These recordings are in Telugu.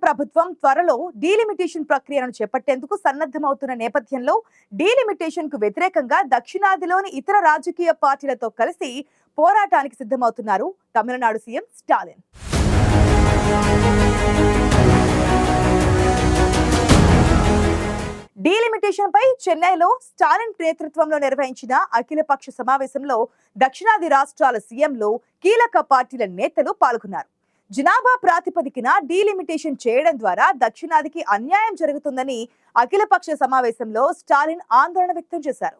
ప్రభుత్వం త్వరలో డీలిమిటేషన్ ప్రక్రియను చేపట్టేందుకు సన్నద్ధమవుతున్న నేపథ్యంలో డీలిమిటేషన్ కు వ్యతిరేకంగా దక్షిణాదిలోని ఇతర రాజకీయ పార్టీలతో కలిసి పోరాటానికి సిద్ధమవుతున్నారు తమిళనాడు సీఎం స్టాలిన్. డీలిమిటేషన్ పై చెన్నైలో స్టాలిన్ నేతృత్వంలో నిర్వహించిన అఖిలపక్ష సమావేశంలో దక్షిణాది రాష్ట్రాల సీఎంలు, కీలక పార్టీల నేతలు పాల్గొన్నారు. జనాభా ప్రాతిపదికన డీలిమిటేషన్ చేయడం ద్వారా దక్షిణాదికి అన్యాయం జరుగుతుందని అఖిలపక్ష సమావేశంలో స్టాలిన్ ఆందోళన వ్యక్తం చేశారు.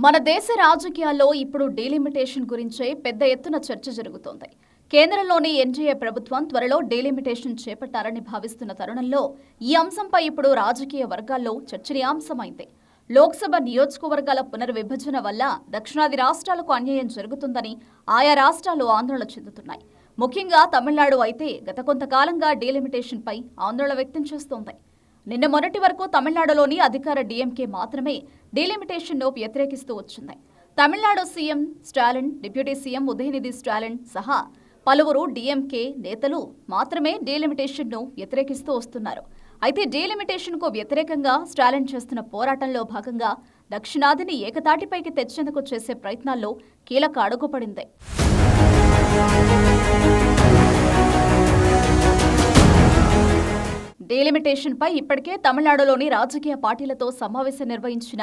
మన దేశ రాజకీయాల్లో ఇప్పుడు డీలిమిటేషన్ గురించే పెద్ద ఎత్తున చర్చ జరుగుతోంది. కేంద్రంలోని ఎన్డీఏ ప్రభుత్వం త్వరలో డీలిమిటేషన్ చేపట్టారని భావిస్తున్న తరుణంలో ఈ అంశంపై ఇప్పుడు రాజకీయ వర్గాల్లో చర్చనీయాంశమైంది. లోక్సభ నియోజకవర్గాల పునర్విభజన వల్ల దక్షిణాది రాష్ట్రాలకు అన్యాయం జరుగుతుందని ఆయా రాష్ట్రాలు ఆందోళన చెందుతున్నాయి. ముఖ్యంగా తమిళనాడు అయితే గత కొంతకాలంగా డీలిమిటేషన్పై ఆందోళన వ్యక్తం చేస్తోంది. నిన్న మొన్నటి వరకు తమిళనాడులోని అధికార డీఎంకే మాత్రమే డీలిమిటేషన్ను వ్యతిరేకిస్తూ వచ్చింది. Tamil Nadu CM Stalin, deputy CM Udhayanidhi Stalin సహా పలువురు డీఎంకే నేతలు మాత్రమే డీలిమిటేషన్ను వ్యతిరేకిస్తూ వస్తున్నారు. అయితే డీలిమిటేషన్కు వ్యతిరేకంగా స్టాలిన్ చేస్తున్న పోరాటంలో భాగంగా దక్షిణాదిని ఏకతాటిపైకి తెచ్చేందుకు చేసే ప్రయత్నాల్లో కీలక అడుగుపడింది. డీలిమిటేషన్ పై ఇప్పటికే తమిళనాడులోని రాజకీయ పార్టీలతో సమావేశం నిర్వహించిన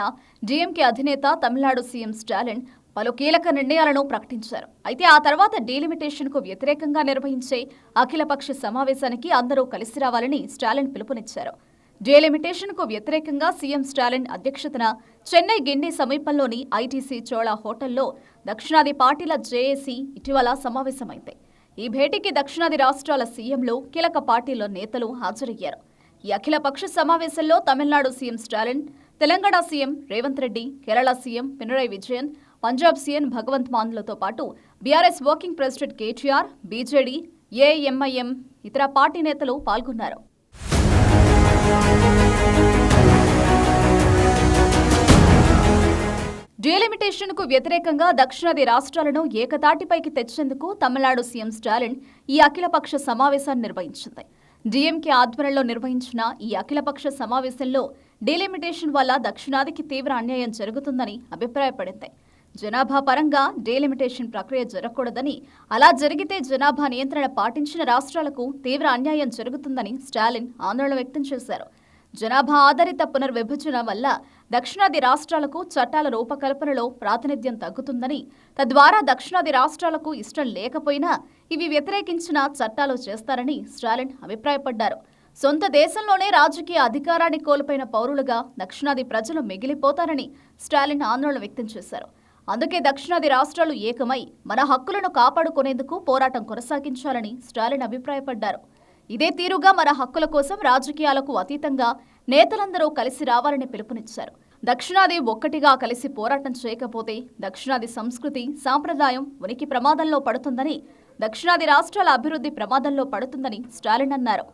డీఎంకే అధినేత తమిళనాడు సీఎం స్టాలిన్ పలు కీలక నిర్ణయాలను ప్రకటించారు. అయితే ఆ తర్వాత డీలిమిటేషన్ కు వ్యతిరేకంగా నిర్వహించే అఖిలపక్ష సమావేశానికి అందరూ కలిసి రావాలని స్టాలిన్ పిలుపునిచ్చారు. డీలిమిటేషన్ కు వ్యతిరేకంగా సీఎం స్టాలిన్ అధ్యక్షతన చెన్నై గిండి సమీపంలోని ఐటీసీ చోళా హోటల్లో దక్షిణాది పార్టీల జేఏసీ ఇటీవల సమావేశమైంది. ఈ భేటీకి దక్షిణాది రాష్ట్రాల సీఎంలు, కీలక పార్టీల నేతలు హాజరయ్యారు. ఈ అఖిలపక్ష సమావేశంలో Tamil Nadu CM Stalin, Telangana CM Revanth Reddy, Kerala CM Pinarayi Vijayan, Punjab CM Bhagwant మాన్లతో పాటు BRS working president KTR, BJD, AIMIM ఇతర పార్టీ నేతలు పాల్గొన్నారు. డీలిమిటేషన్ కు వ్యతిరేకంగా దక్షిణాది రాష్ట్రాలను ఏకతాటిపైకి తెచ్చేందుకు తమిళనాడు సీఎం స్టాలిన్ ఈ అఖిలపక్ష సమావేశాన్ని నిర్వహించింది. డీఎంకే ఆధ్వర్యంలో నిర్వహించిన ఈ అఖిలపక్ష సమావేశంలో డీలిమిటేషన్ వల్ల దక్షిణాదికి తీవ్ర అన్యాయం జరుగుతుందని అభిప్రాయపడింది. జనాభా పరంగా డీలిమిటేషన్ ప్రక్రియ జరగకూడదని, అలా జరిగితే జనాభా నియంత్రణ పాటించిన రాష్ట్రాలకు తీవ్ర అన్యాయం జరుగుతుందని స్టాలిన్ ఆందోళన వ్యక్తం చేశారు. జనాభా ఆధారిత పునర్విభజన వల్ల దక్షిణాది రాష్ట్రాలకు చట్టాల రూపకల్పనలో ప్రాతినిధ్యం తగ్గుతుందని, తద్వారా దక్షిణాది రాష్ట్రాలకు ఇష్టం లేకపోయినా ఇవి వ్యతిరేకించిన చట్టాలు చేస్తారని స్టాలిన్ అభిప్రాయపడ్డారు. సొంత దేశంలోనే రాజకీయ అధికారాన్ని కోల్పోయిన పౌరులుగా దక్షిణాది ప్రజలు మిగిలిపోతారని స్టాలిన్ ఆందోళన వ్యక్తం చేశారు. అందుకే దక్షిణాది రాష్ట్రాలు ఏకమై మన హక్కులను కాపాడుకునేందుకు పోరాటం కొనసాగించాలని స్టాలిన్ అభిప్రాయపడ్డారు. ఇదే తీరుగా మన హక్కుల కోసం రాజకీయాలకు అతీతంగా నేతలందరూ కలిసి రావాలని పిలుపునిచ్చారు. దక్షిణాది ఒక్కటిగా కలిసి పోరాటం చేయకపోతే దక్షిణాది సంస్కృతి, సాంప్రదాయం ఉనికి ప్రమాదంలో పడుతుందని, దక్షిణాది రాష్ట్రాల అభివృద్ధి ప్రమాదంలో పడుతుందని స్టాలిన్ అన్నారు.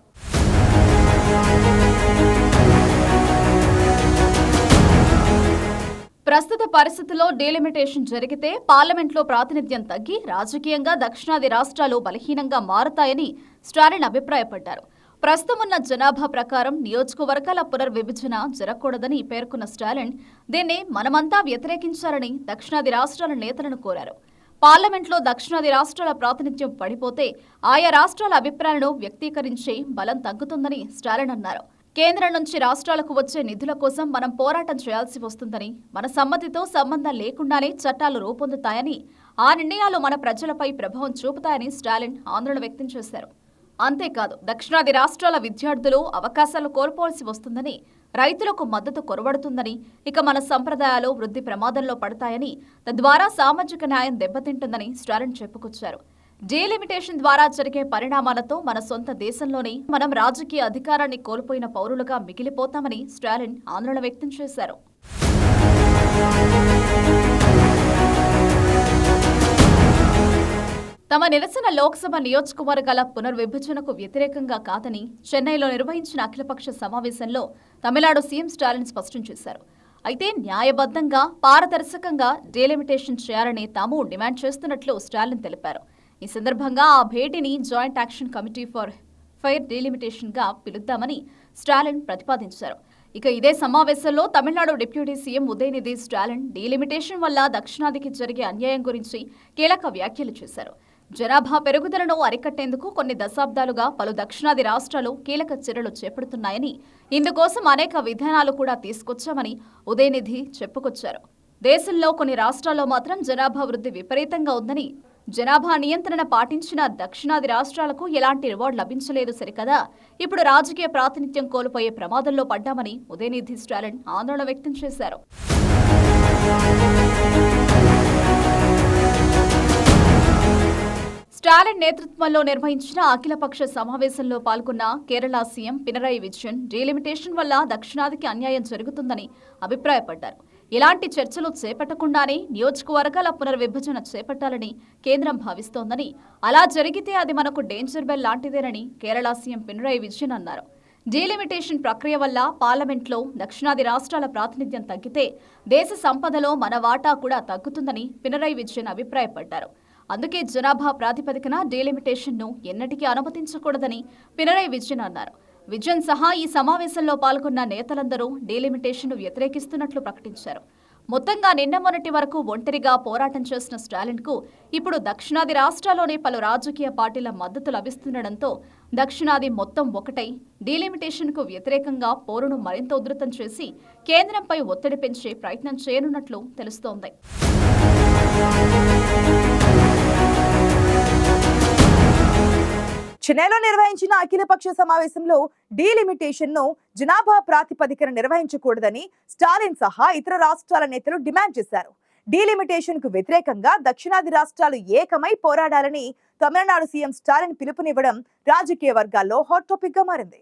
ప్రస్తుత పరిస్థితుల్లో డీలిమిటేషన్ జరిగితే పార్లమెంట్లో ప్రాతినిధ్యం తగ్గి రాజకీయంగా దక్షిణాది రాష్ట్రాలు బలహీనంగా మారతాయని స్టాలిన్ అభిప్రాయపడ్డారు. ప్రస్తుతం ఉన్న జనాభా ప్రకారం నియోజకవర్గాల పునర్విభజన జరగకూడదని పేర్కొన్న స్టాలిన్ దీన్ని మనమంతా వ్యతిరేకించాలని దక్షిణాది రాష్ట్రాల నేతలను కోరారు. పార్లమెంట్లో దక్షిణాది రాష్ట్రాల ప్రాతినిధ్యం పడిపోతే ఆయా రాష్ట్రాల అభిప్రాయాలను వ్యక్తీకరించే బలం తగ్గుతుందని స్టాలిన్ అన్నారు. కేంద్రం నుంచి రాష్ట్రాలకు వచ్చే నిధుల కోసం మనం పోరాటం చేయాల్సి వస్తుందని, మన సమ్మతితో సంబంధం లేకుండానే చట్టాలు రూపొందుతాయని, ఆ నిర్ణయాలు మన ప్రజలపై ప్రభావం చూపుతాయని స్టాలిన్ ఆందోళన వ్యక్తం చేశారు. అంతేకాదు దక్షిణాది రాష్ట్రాల విద్యార్థులు అవకాశాలు కోల్పోవలసి వస్తుందని, రైతులకు మద్దతు కొరవడుతుందని, ఇక మన సంప్రదాయాలు వృద్ధి ప్రమాదంలో పడతాయని, తద్వారా సామాజిక న్యాయం దెబ్బతింటుందని స్టాలిన్ చెప్పుకొచ్చారు. డీలిమిటేషన్ ద్వారా జరిగే పరిణామాలతో మన సొంత దేశంలోనే మనం రాజకీయ అధికారాన్ని కోల్పోయిన పౌరులుగా మిగిలిపోతామని స్టాలిన్ ఆందోళన వ్యక్తం చేశారు. తమ నిరసన లోక్సభ నియోజకవర్గాల పునర్విభజనకు వ్యతిరేకంగా కాదని చెన్నైలో నిర్వహించిన అఖిలపక్ష సమావేశంలో తమిళనాడు సీఎం స్టాలిన్ స్పష్టం చేశారు. అయితే న్యాయబద్ధంగా పారదర్శకంగా డీలిమిటేషన్ చేయాలని తాము డిమాండ్ చేస్తున్నట్లు స్టాలిన్ తెలిపారు. ఈ సందర్భంగా ఆ భేటీని joint action committee for fair delimitation గా పిలుద్దామని స్టాలిన్ ప్రతిపాదించారు. ఇక ఇదే సమావేశంలో Tamil Nadu deputy CM Udhayanidhi Stalin delimitation వల్ల దక్షిణాదికి జరిగే అన్యాయం గురించి కీలక వ్యాఖ్యలు చేశారు. జనాభా పెరుగుదలను అరికట్టేందుకు కొన్ని దశాబ్దాలుగా పలు దక్షిణాది రాష్ట్రాలు కీలక చర్యలు చేపడుతున్నాయని, ఇందుకోసం అనేక విధానాలు కూడా తీసుకొచ్చామని ఉదయనిధి చెప్పుకొచ్చారు. దేశంలో కొన్ని రాష్ట్రాల్లో మాత్రం జనాభా వృద్ధి విపరీతంగా ఉందని, జనాభా నియంత్రణ పాటించిన దక్షిణాది రాష్ట్రాలకు ఎలాంటి రివార్డు లభించలేదు సరికదా, ఇప్పుడు రాజకీయ ప్రాతినిధ్యం కోల్పోయే ప్రమాదంలో పడ్డామని ఉదయనిధి స్టాలిన్ ఆందోళన వ్యక్తం చేశారు. స్టాలిన్ నేతృత్వంలో నిర్వహించిన అఖిలపక్ష సమావేశంలో పాల్గొన్న కేరళ సీఎం పినరయి విజయన్ డీలిమిటేషన్ వల్ల దక్షిణాదికి అన్యాయం జరుగుతుందని అభిప్రాయపడ్డారు. ఇలాంటి చర్చలు చేపట్టకుండానే నియోజకవర్గాల పునర్విభజన చేపట్టాలని కేంద్రం భావిస్తోందని, అలా జరిగితే అది మనకు డేంజర్ బెల్ లాంటిదేనని కేరళ సీఎం పినరయి విజయన్ అన్నారు. డీలిమిటేషన్ ప్రక్రియ వల్ల పార్లమెంట్లో దక్షిణాది రాష్ట్రాల ప్రాతినిధ్యం తగ్గితే దేశ సంపదలో మన వాటా కూడా తగ్గుతుందని పినరయి విజయన్ అభిప్రాయపడ్డారు. అందుకే జనాభా ప్రాతిపదికన డీలిమిటేషన్ను ఎన్నటికీ అనుమతించకూడదని పినరయి విజయన్ అన్నారు. విజయన్ సహా ఈ సమావేశంలో పాల్గొన్న నేతలందరూ డీలిమిటేషన్ను వ్యతిరేకిస్తున్నట్లు ప్రకటించారు. మొత్తంగా నిన్న మొన్నటి వరకు ఒంటరిగా పోరాటం చేసిన స్టాలిన్కు ఇప్పుడు దక్షిణాది రాష్ట్రాల్లోని పలు రాజకీయ పార్టీల మద్దతు లభిస్తుండటంతో దక్షిణాది మొత్తం ఒకటై డీలిమిటేషన్కు వ్యతిరేకంగా పోరును మరింత ఉధృతం చేసి కేంద్రంపై ఒత్తిడి పెంచే ప్రయత్నం చేయనున్నట్లు తెలుస్తోంది. చెన్నైలో నిర్వహించిన అఖిలపక్ష సమావేశంలో డీలిమిటేషన్ ను జనాభా ప్రాతిపదికన నిర్వహించకూడదని స్టాలిన్ సహా ఇతర రాష్ట్రాల నేతలు డిమాండ్ చేశారు. డీలిమిటేషన్ కు వ్యతిరేకంగా దక్షిణాది రాష్ట్రాలు ఏకమై పోరాడాలని తమిళనాడు సీఎం స్టాలిన్ పిలుపునివ్వడం రాజకీయ వర్గాల్లో హాట్ టాపిక్ గా మారింది.